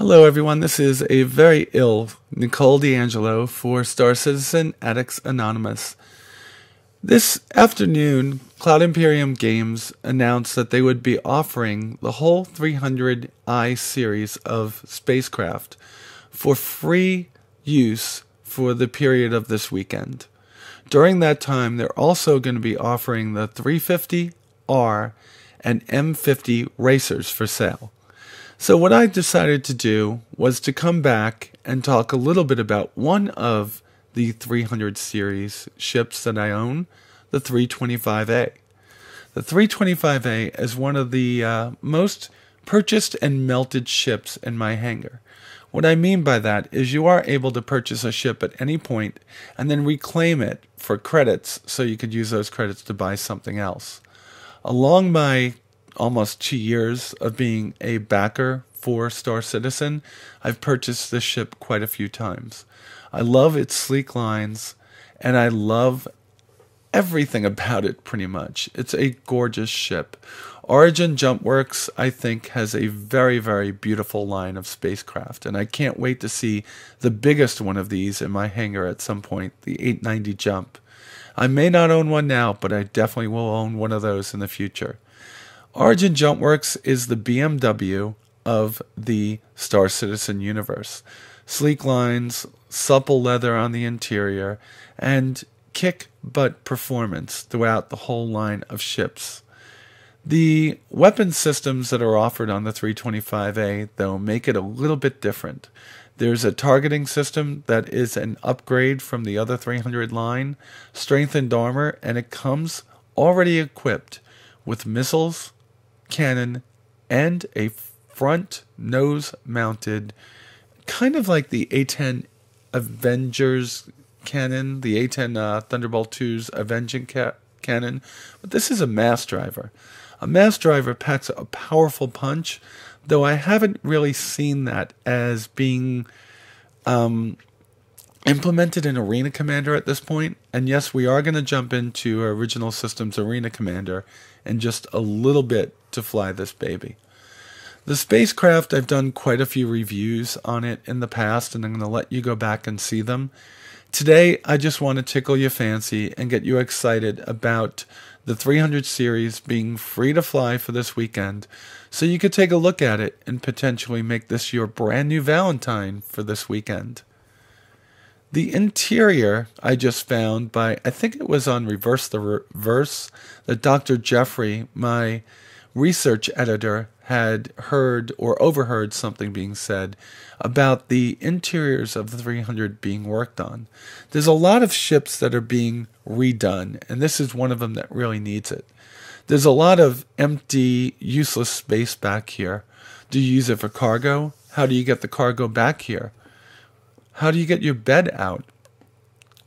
Hello everyone, this is a very ill Nicole D'Angelo for Star Citizen Addicts Anonymous. This afternoon, Cloud Imperium Games announced that they would be offering the whole 300i series of spacecraft for free use for the period of this weekend. During that time, they're also going to be offering the 350R and M50 racers for sale. So what I decided to do was to come back and talk a little bit about one of the 300 series ships that I own, the 325A. The 325A is one of the most purchased and melted ships in my hangar. What I mean by that is you are able to purchase a ship at any point and then reclaim it for credits so you could use those credits to buy something else. Along my almost 2 years of being a backer for Star Citizen, I've purchased this ship quite a few times. I love its sleek lines, and I love everything about it pretty much. It's a gorgeous ship. Origin Jump Works, I think, has a very, very beautiful line of spacecraft, and I can't wait to see the biggest one of these in my hangar at some point, the 890 Jump. I may not own one now, but I definitely will own one of those in the future. Origin Jump Works is the BMW of the Star Citizen universe. Sleek lines, supple leather on the interior, and kick-butt performance throughout the whole line of ships. The weapon systems that are offered on the 325A, though, make it a little bit different. There's a targeting system that is an upgrade from the other 300 line, strengthened armor, and it comes already equipped with missiles, cannon, and a front nose mounted, kind of like the A-10 Avengers cannon, the A-10 Thunderbolt 2's Avenging cannon, but this is a mass driver. A mass driver packs a powerful punch, though I haven't really seen that as being implemented in Arena Commander at this point. And yes, we are going to jump into Original Systems Arena Commander in just a little bit to fly this baby. The spacecraft, I've done quite a few reviews on it in the past, and I'm going to let you go back and see them. Today, I just want to tickle your fancy and get you excited about the 300 series being free to fly for this weekend, so you could take a look at it and potentially make this your brand new Valentine for this weekend. The interior I just found by, I think it was on Reverse the Reverse, that Dr. Jeffrey, my research editor, had heard or overheard something being said about the interiors of the 300 being worked on. There's a lot of ships that are being redone, and this is one of them that really needs it. There's a lot of empty, useless space back here. Do you use it for cargo? How do you get the cargo back here? How do you get your bed out?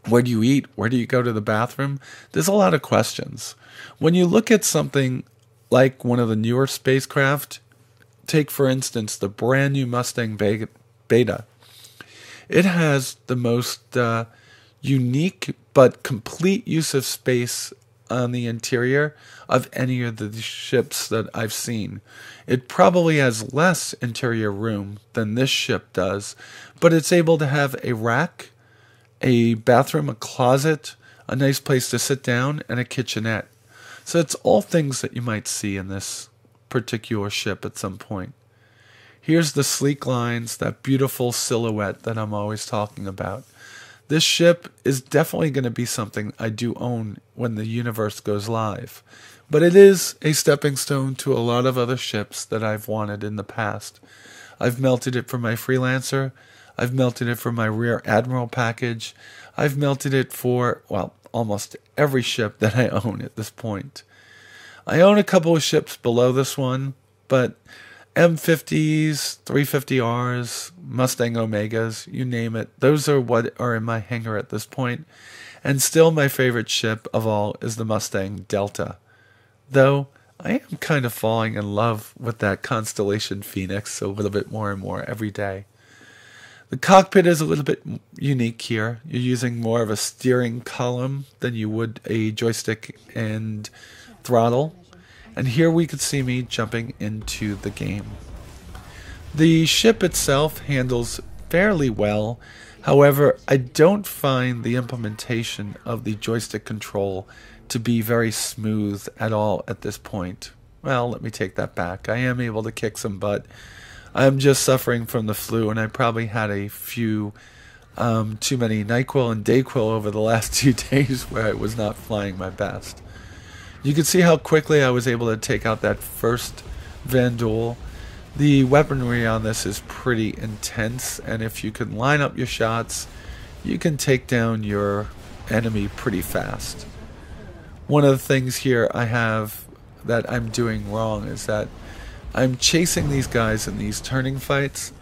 Where do you eat? Where do you go to the bathroom? There's a lot of questions. When you look at something like one of the newer spacecraft, take for instance the brand new Mustang Beta. It has the most unique but complete use of space on the interior of any of the ships that I've seen. It probably has less interior room than this ship does, but it's able to have a rack, a bathroom, a closet, a nice place to sit down, and a kitchenette. So it's all things that you might see in this particular ship at some point. Here's the sleek lines, that beautiful silhouette that I'm always talking about. This ship is definitely going to be something I do own when the universe goes live. But it is a stepping stone to a lot of other ships that I've wanted in the past. I've melted it for my Freelancer. I've melted it for my Rear Admiral package. I've melted it for, well, almost every ship that I own at this point. I own a couple of ships below this one, but M50s, 350Rs, Mustang Omegas, you name it, those are what are in my hangar at this point. And still my favorite ship of all is the Mustang Delta. Though I am kind of falling in love with that Constellation Phoenix a little bit more and more every day. The cockpit is a little bit unique here. You're using more of a steering column than you would a joystick and throttle. And here we could see me jumping into the game. The ship itself handles fairly well. However, I don't find the implementation of the joystick control to be very smooth at all at this point. Well, let me take that back. I am able to kick some butt. I'm just suffering from the flu, and I probably had a few too many NyQuil and DayQuil over the last 2 days where I was not flying my best. You can see how quickly I was able to take out that first Vanduul. The weaponry on this is pretty intense, and if you can line up your shots, you can take down your enemy pretty fast. One of the things here I have that I'm doing wrong is that I'm chasing these guys in these turning fights,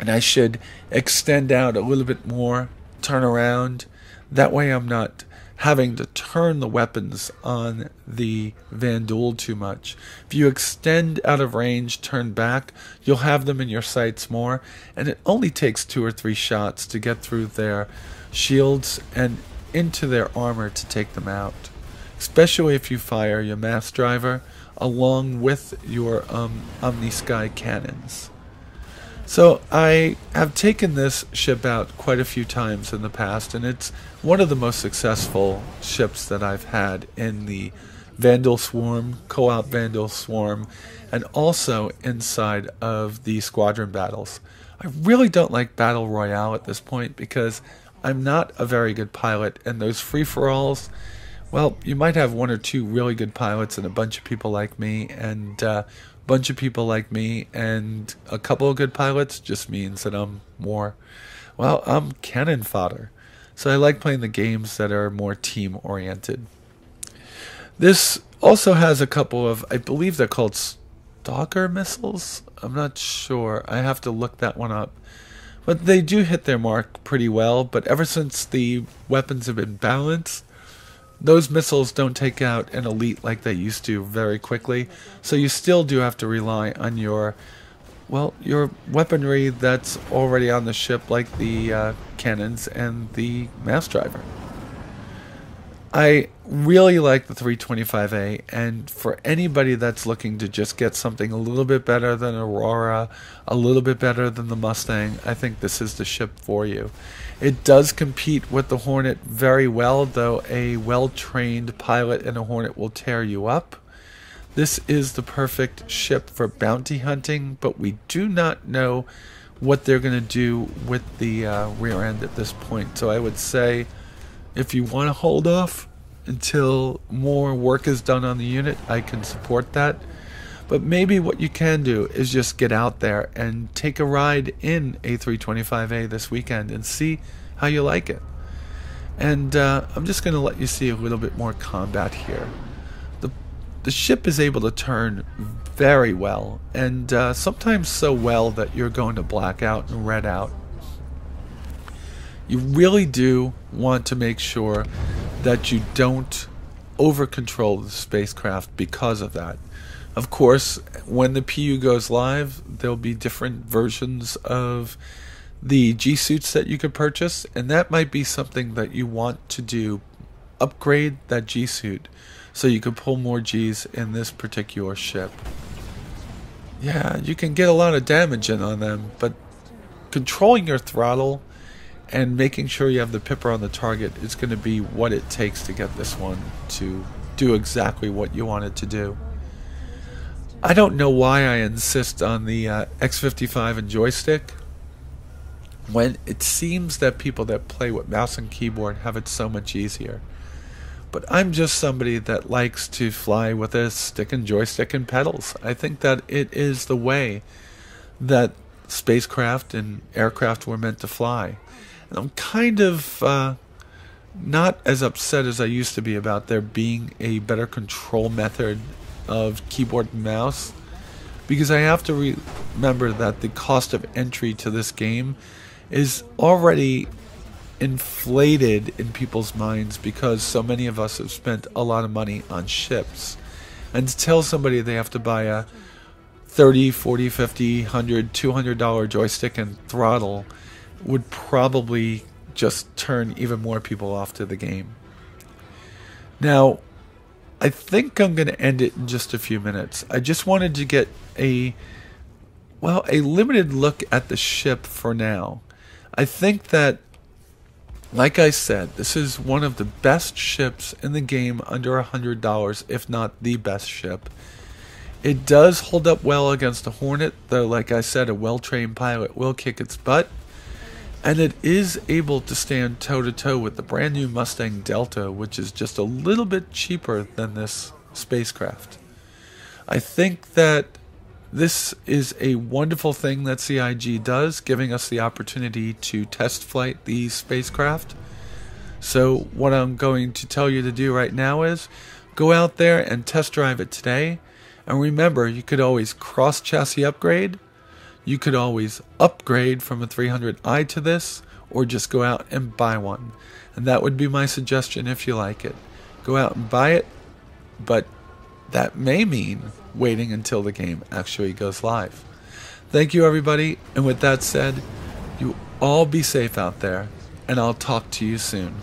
and I should extend out a little bit more, turn around. That way I'm not having to turn the weapons on the Vanduul too much. If you extend out of range, turn back, you'll have them in your sights more, and it only takes 2 or 3 shots to get through their shields and into their armor to take them out. Especially if you fire your mass driver along with your Omni-Sky cannons. So I have taken this ship out quite a few times in the past, and it's one of the most successful ships that I've had in the Vanduul Swarm, co-op Vanduul Swarm, and also inside of the squadron battles. I really don't like Battle Royale at this point because I'm not a very good pilot, and those free-for-alls, well, you might have 1 or 2 really good pilots and a bunch of people like me, and bunch of people like me and a couple of good pilots just means that I'm cannon fodder. So I like playing the games that are more team oriented. This also has a couple of, I believe they're called Stalker missiles. I'm not sure. I have to look that one up. But they do hit their mark pretty well, but ever since the weapons have been balanced, those missiles don't take out an elite like they used to very quickly, so you still do have to rely on your weaponry that's already on the ship, like the cannons and the mass driver. I really like the 325A, and for anybody that's looking to just get something a little bit better than Aurora, a little bit better than the Mustang, I think this is the ship for you. It does compete with the Hornet very well, though a well-trained pilot in a Hornet will tear you up. This is the perfect ship for bounty hunting, but we do not know what they're going to do with the rear end at this point. So I would say, if you want to hold off until more work is done on the unit, I can support that. But maybe what you can do is just get out there and take a ride in a 325A this weekend and see how you like it. And I'm just going to let you see a little bit more combat here. The ship is able to turn very well, and sometimes so well that you're going to black out and red out. You really do want to make sure that you don't over-control the spacecraft because of that. Of course, when the PU goes live, there'll be different versions of the G-suits that you could purchase, and that might be something that you want to do. Upgrade that G-suit so you can pull more Gs in this particular ship. Yeah, you can get a lot of damage in on them, but controlling your throttle and making sure you have the pipper on the target is going to be what it takes to get this one to do exactly what you want it to do. I don't know why I insist on the X55 and joystick when it seems that people that play with mouse and keyboard have it so much easier. But I'm just somebody that likes to fly with a stick and joystick and pedals. I think that it is the way that spacecraft and aircraft were meant to fly. And I'm kind of not as upset as I used to be about there being a better control method of keyboard and mouse, because I have to remember that the cost of entry to this game is already inflated in people's minds because so many of us have spent a lot of money on ships. And to tell somebody they have to buy a $30, $40, $50, $100, $200 joystick and throttle would probably just turn even more people off to the game. Now, I think I'm going to end it in just a few minutes. I just wanted to get a well, a limited look at the ship for now. I think that, like I said, this is one of the best ships in the game under $100, if not the best ship. It does hold up well against a Hornet, though like I said, a well-trained pilot will kick its butt. And it is able to stand toe-to-toe with the brand new Mustang Delta, which is just a little bit cheaper than this spacecraft. I think that this is a wonderful thing that CIG does, giving us the opportunity to test flight these spacecraft. So what I'm going to tell you to do right now is go out there and test drive it today. And remember, you could always cross-chassis upgrade. You could always upgrade from a 300i to this, or just go out and buy one. And that would be my suggestion if you like it. Go out and buy it, but that may mean waiting until the game actually goes live. Thank you, everybody, and with that said, you all be safe out there, and I'll talk to you soon.